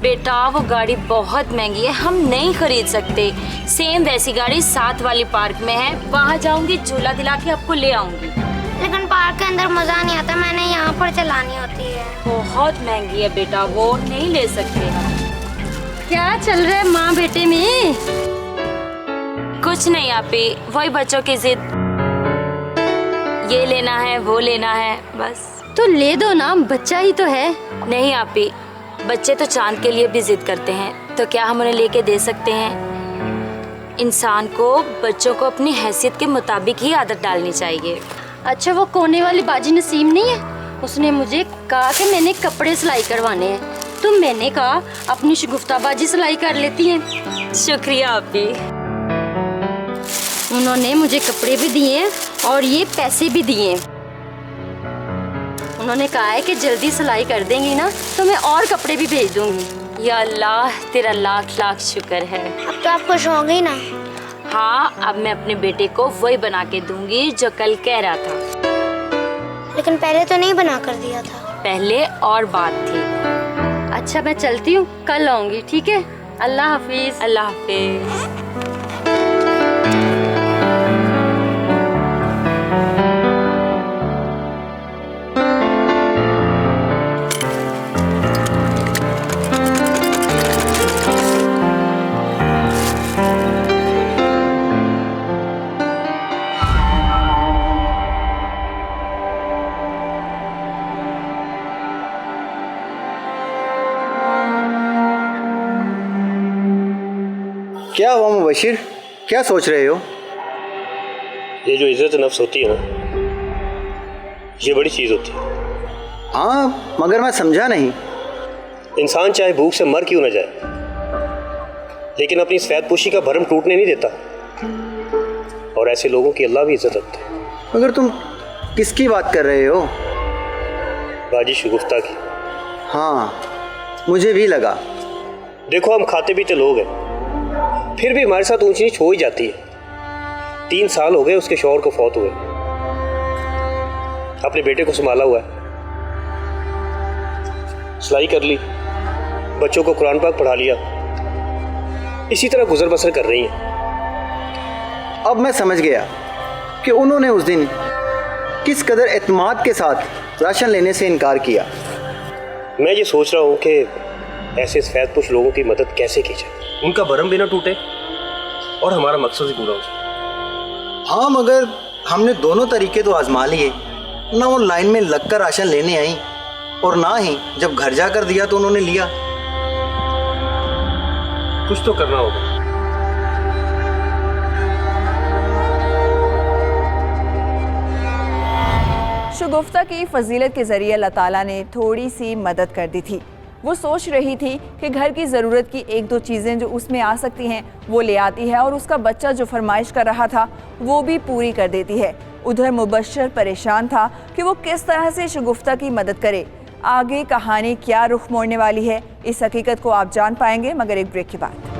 बेटा वो गाड़ी बहुत महंगी है, हम नहीं खरीद सकते। सेम वैसी गाड़ी साथ वाली पार्क में है, वहाँ जाऊंगी, झूला दिला के आपको ले आऊंगी। लेकिन पार्क के अंदर मजा नहीं आता, मैंने यहाँ पर चलानी होती है। बहुत महंगी है बेटा, वो नहीं ले सकते हम। क्या चल रहा है माँ बेटे में? कुछ नहीं आपी, वही बच्चों की जिद। ये लेना है वो लेना है बस। तो ले दो ना, बच्चा ही तो है। नहीं आपी, बच्चे तो चांद के लिए भी जिद करते हैं, तो क्या हम उन्हें लेके दे सकते हैं? इंसान को बच्चों को अपनी हैसियत के मुताबिक ही आदत डालनी चाहिए। अच्छा, वो कोने वाली बाजी नसीम नहीं है, उसने मुझे कहा कि मैंने कपड़े सिलाई करवाने हैं, तो मैंने कहा अपनी शगुफ्ताबाजी सिलाई कर लेती हैं। शुक्रिया आपी। उन्होंने मुझे कपड़े भी दिए और ये पैसे भी दिए। उन्होंने कहा है कि जल्दी सिलाई कर देंगी ना तो मैं और कपड़े भी भेज दूंगी। या अल्लाह, तेरा लाख लाख शुक्र है। अब तो आप खुश हो गई ना? हाँ, अब मैं अपने बेटे को वही बना के दूंगी जो कल कह रहा था। लेकिन पहले तो नहीं बना कर दिया था। पहले और बात थी। अच्छा, मैं चलती हूँ, कल आऊंगी, ठीक है? अल्लाह हाफिज। अल्लाह हाफिज। क्या हुआ मुबशिर, क्या सोच रहे हो? ये जो इज़्ज़त नफ्स होती है ना, ये बड़ी चीज़ होती है। हाँ, मगर मैं समझा नहीं। इंसान चाहे भूख से मर क्यों न जाए, लेकिन अपनी सफेदपोशी का भरम टूटने नहीं देता। और ऐसे लोगों की अल्लाह भी इज्जत रखता है। मगर तुम किसकी बात कर रहे हो? बाजी शगुफ्ता की। हाँ, मुझे भी लगा। देखो, हम खाते पीते लोग हैं, फिर भी हमारे साथ ऊंच नीच हो ही जाती है। 3 साल हो गए उसके शौहर को फौत हुए, अपने बेटे को संभाला हुआ है, सिलाई कर ली, बच्चों को कुरान पाक पढ़ा लिया, इसी तरह गुजर बसर कर रही हैं। अब मैं समझ गया कि उन्होंने उस दिन किस कदर एतमाद के साथ राशन लेने से इनकार किया। मैं ये सोच रहा हूँ कि ऐसे सफेदपोश लोगों की मदद कैसे की जाए, उनका भरम भी ना टूटे और हमारा मकसद भी पूरा हो जाए। हाँ, मगर हमने दोनों तरीके तो आजमा लिए ना। वो लाइन में लगकर राशन लेने आई और ना ही जब घर जाकर दिया तो उन्होंने लिया। कुछ तो करना होगा। शगुफ्ता की फजीलत के ज़रिए अल्लाह ताला ने थोड़ी सी मदद कर दी थी। वो सोच रही थी कि घर की ज़रूरत की 1-2 चीज़ें जो उसमें आ सकती हैं वो ले आती है और उसका बच्चा जो फरमाइश कर रहा था वो भी पूरी कर देती है। उधर मुबश्शिर परेशान था कि वो किस तरह से शगुफ्ता की मदद करे। आगे कहानी क्या रुख मोड़ने वाली है, इस हकीकत को आप जान पाएंगे मगर एक ब्रेक के बाद।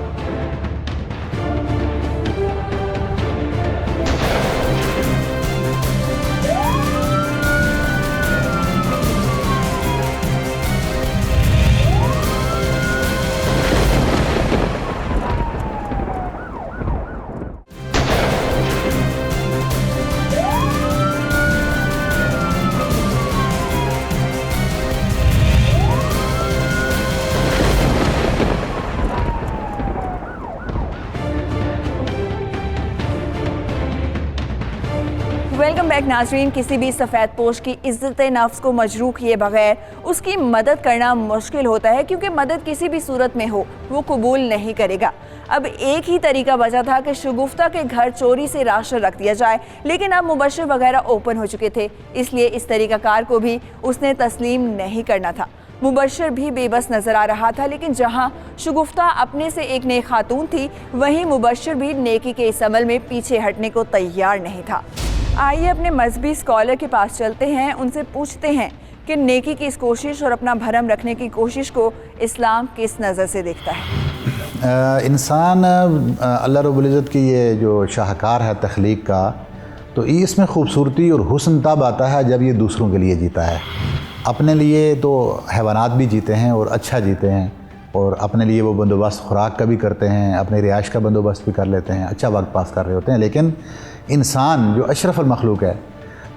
वेलकम बैक नाजरीन। किसी भी सफ़ेद पोश की इज्जत नफ्स को मजरूह किए बगैर उसकी मदद करना मुश्किल होता है, क्योंकि मदद किसी भी सूरत में हो वो कबूल नहीं करेगा। अब एक ही तरीका बचा था कि शगुफ्ता के घर चोरी से राशन रख दिया जाए, लेकिन अब मुबश्शिर वगैरह ओपन हो चुके थे, इसलिए इस तरीक़ाकार को भी उसने तस्लीम नहीं करना था। मुबश्शिर भी बेबस नज़र आ रहा था, लेकिन जहाँ शगुफ्ता अपने से एक नेक खातून थी, वहीं मुबश्शिर भी नेकी के इस अमल में पीछे हटने को तैयार नहीं था। आइए अपने मजहबी स्कॉलर के पास चलते हैं, उनसे पूछते हैं कि नेकी की इस कोशिश और अपना भरम रखने की कोशिश को इस्लाम किस नज़र से देखता है। इंसान अल्लाह रब्बुल इज़्ज़त की ये जो शाहकार है तख्लीक का, तो इसमें खूबसूरती और हुस्न तब आता है जब ये दूसरों के लिए जीता है। अपने लिए तो हैवानात भी जीते हैं और अच्छा जीते हैं, और अपने लिए वो बंदोबस्त खुराक का भी करते हैं, अपने रिहाइश का बंदोबस्त भी कर लेते हैं, अच्छा वक्त पास कर रहे होते हैं। लेकिन इंसान जो अशरफुल मखलूक है,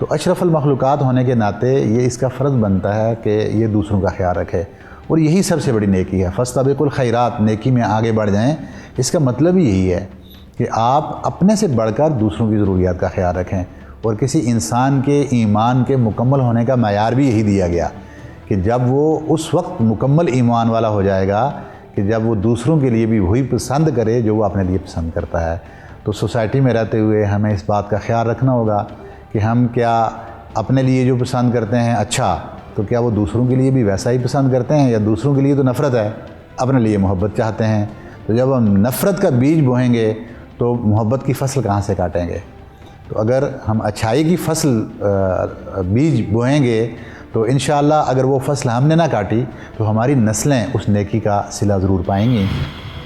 तो अशरफुल मखलूक़ात होने के नाते ये इसका फ़र्ज़ बनता है कि ये दूसरों का ख्याल रखे, और यही सबसे बड़ी नेकी है। फ़स्तबिकुल खैरात, नेकी में आगे बढ़ जाएँ। इसका मतलब ही यही है कि आप अपने से बढ़कर दूसरों की ज़रूरियात का ख्याल रखें, और किसी इंसान के ईमान के मुकम्मल होने का मयार भी यही दिया गया कि जब वो उस वक्त मुकम्मल ईमान वाला हो जाएगा कि जब वो दूसरों के लिए भी वही पसंद करे जो वो अपने लिए पसंद करता है। तो सोसाइटी में रहते हुए हमें इस बात का ख्याल रखना होगा कि हम क्या अपने लिए जो पसंद करते हैं अच्छा, तो क्या वो दूसरों के लिए भी वैसा ही पसंद करते हैं, या दूसरों के लिए तो नफ़रत है, अपने लिए मोहब्बत चाहते हैं। तो जब हम नफ़रत का बीज बोएंगे तो मोहब्बत की फसल कहाँ से काटेंगे। तो अगर हम अच्छाई की फसल बीज बोएंगे तो इंशाअल्लाह अगर वो फसल हमने ना काटी तो हमारी नस्लें उस नेकी का सिला ज़रूर पाएंगी।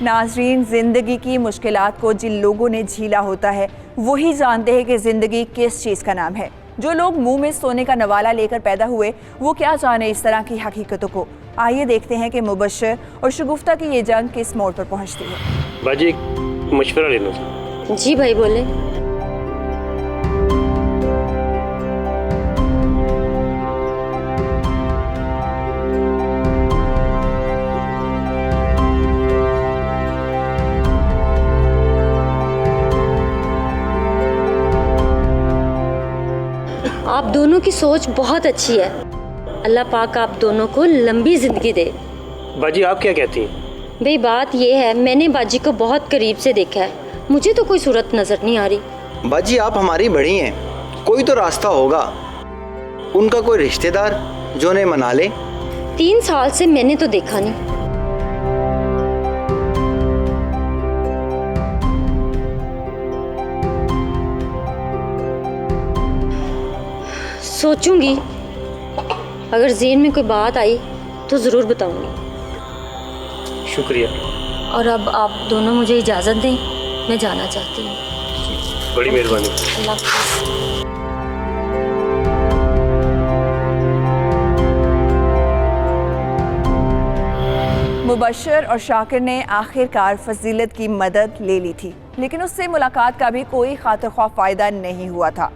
नाज़रीन, ज़िंदगी की मुश्किलात को जिन लोगों ने झीला होता है वही जानते हैं कि ज़िंदगी किस चीज़ का नाम है। जो लोग मुंह में सोने का नवाला लेकर पैदा हुए वो क्या जाने इस तरह की हकीकतों को। आइए देखते हैं कि मुबश्शिर और शगुफ्ता की ये जंग किस मोड़ पर पहुंचती है। बाजी एक मशवरा लेना था। जी भाई बोले। आप दोनों की सोच बहुत अच्छी है। अल्लाह पाक आप दोनों को लंबी जिंदगी दे। बाजी आप क्या कहती हैं? भाई बात ये है, मैंने बाजी को बहुत करीब से देखा है, मुझे तो कोई सूरत नजर नहीं आ रही। बाजी आप हमारी बड़ी हैं, कोई तो रास्ता होगा। उनका कोई रिश्तेदार जो उन्हें मना ले। 3 साल से मैंने तो देखा नहीं। सोचूंगी, अगर ज़हन में कोई बात आई तो ज़रूर बताऊंगी। शुक्रिया। और अब आप दोनों मुझे इजाज़त दें, मैं जाना चाहती हूँ। बड़ी मेहरबानी। अल्लाह हाफ़िज़। मुबश्शिर और शाकिर ने आखिरकार फजीलत की मदद ले ली थी, लेकिन उससे मुलाकात का भी कोई खातिर ख्वाह फ़ायदा नहीं हुआ था,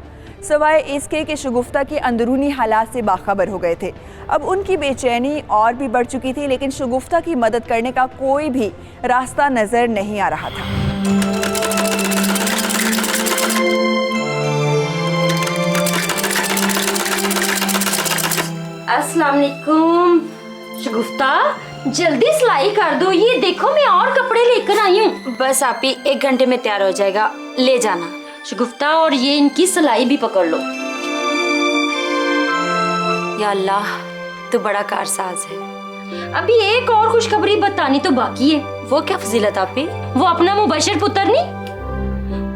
सवाए इसके कि शगुफ्ता के अंदरूनी हालात से बाखबर हो गए थे। अब उनकी बेचैनी और भी बढ़ चुकी थी, लेकिन शगुफ्ता की मदद करने का कोई भी रास्ता नज़र नहीं आ रहा था। अस्सलाम वालेकुम। शगुफ्ता जल्दी सिलाई कर दो, ये देखो मैं और कपड़े लेकर आई हूँ। बस आप ही 1 घंटे में तैयार हो जाएगा, ले जाना। शगुफ्ता और ये इनकी सिलाई भी पकड़ लो। या अल्लाह, तू बड़ा कारसाज है। अभी एक और खुशखबरी बतानी तो बाकी है। वो क्या फजीलत आप ही? वो अपना मुबश्शिर पुत्र नहीं,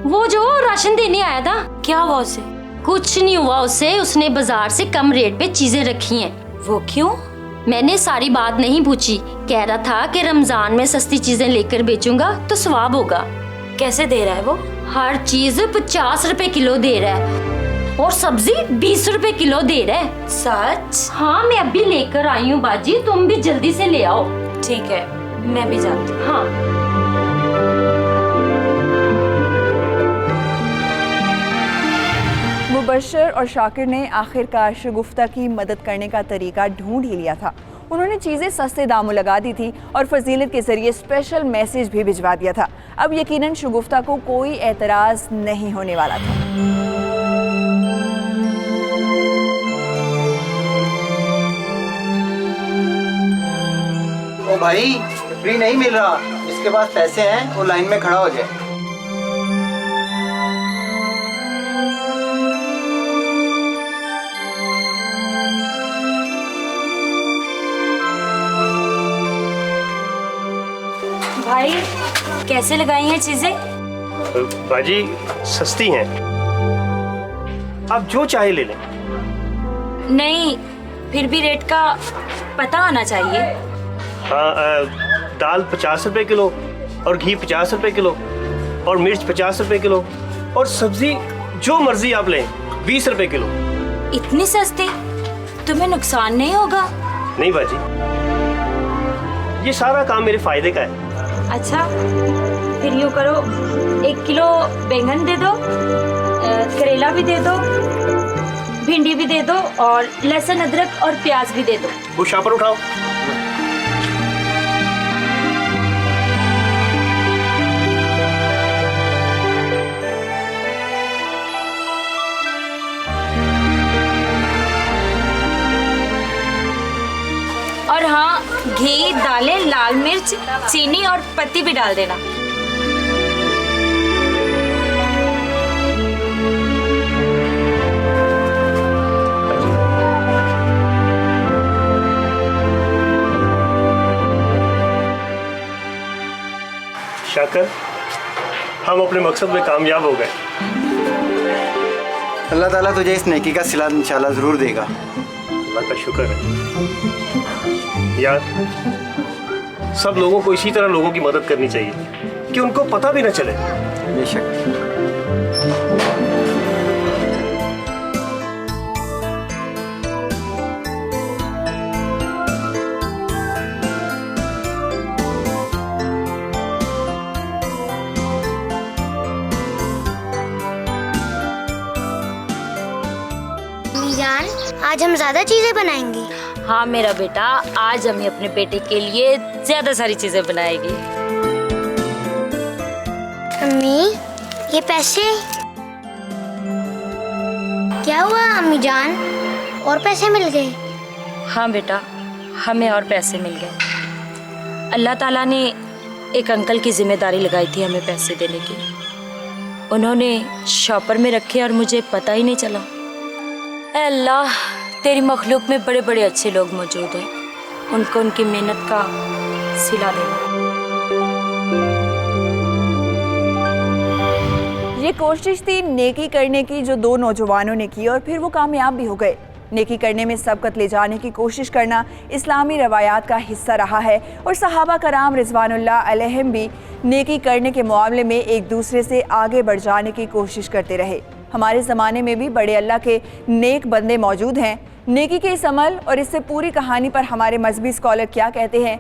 वो जो राशन देने आया था। क्या हुआ उसे? कुछ नहीं हुआ उसे, उसने बाजार से कम रेट पे चीजें रखी हैं। वो क्यों? मैंने सारी बात नहीं पूछी, कह रहा था कि रमजान में सस्ती चीजें लेकर बेचूंगा तो सवाब होगा। कैसे दे रहा है वो? हर चीज 50 रुपए किलो दे रहा है और सब्जी 20 रुपए किलो दे रहा है। सच? हाँ मैं अभी लेकर आई हूँ बाजी, तुम भी जल्दी से ले आओ। ठीक है, मैं भी जाती हूँ। हाँ। मुबश्शिर और शाकिर ने आखिरकार शगुफ्ता की मदद करने का तरीका ढूंढ ही लिया था। उन्होंने चीज़ें सस्ते दामों लगा दी थी और फजीलत के जरिए स्पेशल मैसेज भी भिजवा दिया था। अब यकीनन शगुफ्ता को कोई एतराज़ नहीं होने वाला था। ओ भाई फ्री नहीं मिल रहा, इसके पास पैसे हैं वो लाइन में खड़ा हो जाए। भाई कैसे लगाई हैं चीजें? बाजी सस्ती हैं, आप जो चाहे ले लें। नहीं, फिर भी रेट का पता होना चाहिए। हाँ, दाल 50 रुपए किलो और घी 50 रुपए किलो और मिर्च 50 रुपए किलो और सब्जी जो मर्जी आप लें 20 रुपए किलो। इतनी सस्ती? तुम्हें नुकसान नहीं होगा? नहीं बाजी, ये सारा काम मेरे फायदे का है। अच्छा, फिर यूँ करो, 1 किलो बैंगन दे दो, करेला भी दे दो, भिंडी भी दे दो और लहसुन अदरक और प्याज भी दे दो। वो शापर उठाओ। घी, दालें, लाल मिर्च, चीनी और पत्ती भी डाल देना। शाकर, हम अपने मकसद में कामयाब हो गए। अल्लाह ताला तुझे इस नेकी का सिला इंशाल्लाह ज़रूर देगा। अल्लाह का शुक्र है। यार, सब लोगों को इसी तरह लोगों की मदद करनी चाहिए कि उनको पता भी न चले। बेशक। जान, आज हम ज्यादा चीजें बनाएंगे। हाँ मेरा बेटा, आज हमें अपने बेटे के लिए ज्यादा सारी चीजें बनाएगी। अम्मी, ये पैसे क्या हुआ? अम्मी जान, और पैसे मिल गए? हाँ बेटा, हमें और पैसे मिल गए। अल्लाह ताला ने एक अंकल की जिम्मेदारी लगाई थी हमें पैसे देने की। उन्होंने शॉपर में रखे और मुझे पता ही नहीं चला। ऐ अल्लाह, तेरी मखलूक में बड़े बड़े अच्छे लोग मौजूद हैं, उनको उनकी मेहनत का सिला देना। ये कोशिश थी नेकी करने की जो दो नौजवानों ने की और फिर वो कामयाब भी हो गए। नेकी करने में सबकत ले जाने की कोशिश करना इस्लामी रवायात का हिस्सा रहा है और सहाबा कराम रिज़वानुल्लाह अलैहिम भी नेकी करने के मामले में एक दूसरे से आगे बढ़ जाने की कोशिश करते रहे। हमारे ज़माने में भी बड़े अल्लाह के नेक बंदे मौजूद हैं। नेकी के इस अमल और इससे पूरी कहानी पर हमारे मजहबी स्कॉलर क्या कहते हैं,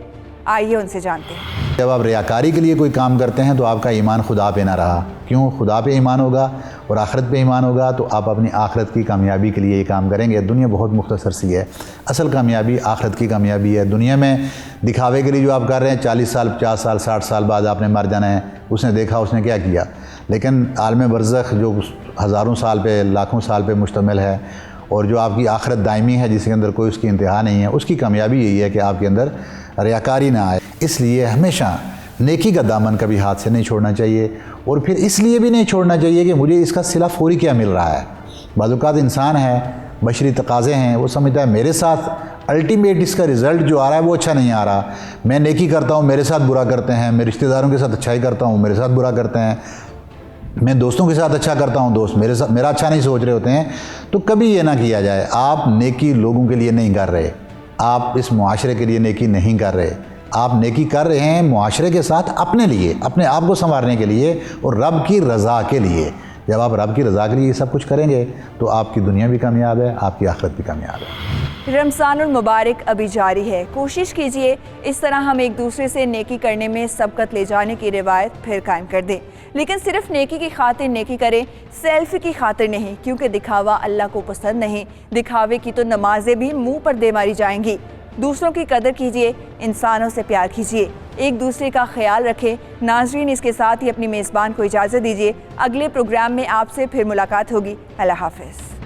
आइए उनसे जानते हैं। जब आप रियाकारी के लिए कोई काम करते हैं तो आपका ईमान खुदा पे ना रहा। क्यों? खुदा पे ईमान होगा और आखिरत पे ईमान होगा तो आप अपनी आखिरत की कामयाबी के लिए ये काम करेंगे। दुनिया बहुत मुख्तसर सी है, असल कामयाबी आखिरत की कामयाबी है। दुनिया में दिखावे के लिए जो आप कर रहे हैं, 40 साल 50 साल 60 साल बाद आपने मर जाना है, उसने देखा उसने क्या किया। लेकिन आलम बरज़ख जो हज़ारों साल पे लाखों साल पे मुश्तमिल है और जो आपकी आखिरत दायमी है, जिसके अंदर कोई उसकी इंतहा नहीं है, उसकी कामयाबी यही है कि आपके अंदर रियाकारी ना आए। इसलिए हमेशा नेकी का दामन कभी हाथ से नहीं छोड़ना चाहिए और फिर इसलिए भी नहीं छोड़ना चाहिए कि मुझे इसका सिला फौरी क्या मिल रहा है। बाज़-औक़ात इंसान है, बशरी तकाज़े हैं, वो समझता है मेरे साथ अल्टीमेट इसका रिज़ल्ट जो आ रहा है वो अच्छा नहीं आ रहा। मैं नेकी करता हूँ, मेरे साथ बुरा करते हैं, मैं रिश्तेदारों के साथ अच्छाई करता हूँ, मेरे साथ बुरा करते हैं, मैं दोस्तों के साथ अच्छा करता हूँ, दोस्त मेरा अच्छा नहीं सोच रहे होते हैं। तो कभी ये ना किया जाए। आप नेकी लोगों के लिए नहीं कर रहे, आप इस मुआशरे के लिए नेकी नहीं कर रहे, आप नेकी कर रहे हैं मुआशरे के साथ अपने लिए, अपने आप को संवारने के लिए और रब की रज़ा के लिए। जब आप रब की रज़ा के लिए ये सब कुछ करेंगे तो आपकी दुनिया भी कामयाब है, आपकी आखिरत भी कामयाब है। रमज़ानुल मुबारक अभी जारी है, कोशिश कीजिए इस तरह हम एक दूसरे से नेकी करने में सबकत ले जाने की रिवायत फिर कायम कर दें। लेकिन सिर्फ नेकी की खातिर नेकी करें, सेल्फी की खातिर नहीं, क्योंकि दिखावा अल्लाह को पसंद नहीं। दिखावे की तो नमाजें भी मुंह पर दे मारी जाएंगी। दूसरों की कदर कीजिए, इंसानों से प्यार कीजिए, एक दूसरे का ख्याल रखें। नाज़रीन, इसके साथ ही अपनी मेज़बान को इजाज़त दीजिए। अगले प्रोग्राम में आपसे फिर मुलाकात होगी। अल्लाह हाफ़िज़।